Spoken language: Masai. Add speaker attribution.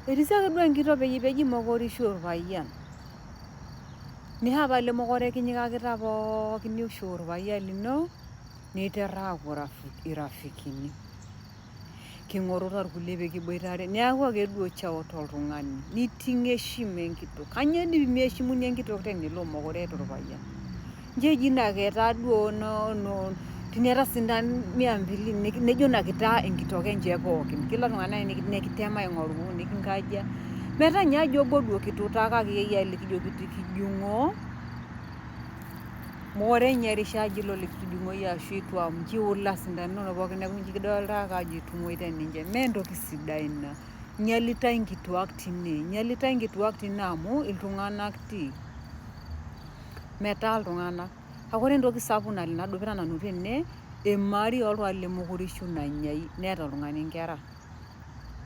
Speaker 1: Etii sii ake duo enkitok peji mokorisho orpayian. Nihapa lemokore kinyikakita pookin nisho orpayian lino niterraa aaku irafikini. King'orita irkulie pekiboitare neeku ake duo chao toltung'ani. Niting' heshima enkitok. Kanyoo dii mieshimuni enkitok tenelo mokore eeta orpayian. Njo eji ake taaduo teniata sindan 200 nejo ina kitaa enkitok enche pookin. Kila oltung'ani nekitem aing'oru nikinkaja. Metaa ninye aji obo duo kituutakaki yeyia likijokiti kijung'o. Mokore ninye erishaa aji ilo likitujung'o yie ashu itu amu kiula sindanoni inonok pookin neeku ijo kidolta ake ajo etung'uoitie ninche. Mentoki sidai ina. Inyalitai inkituak tine. Inyalitai inkituak tine amu iltung'anak tii. Metaa iltung'anak. Kake ore entoki sapuk nadolita nanu tene, emaari oltung'ani lemokorisho nanyai neeta oltung'ani nkera.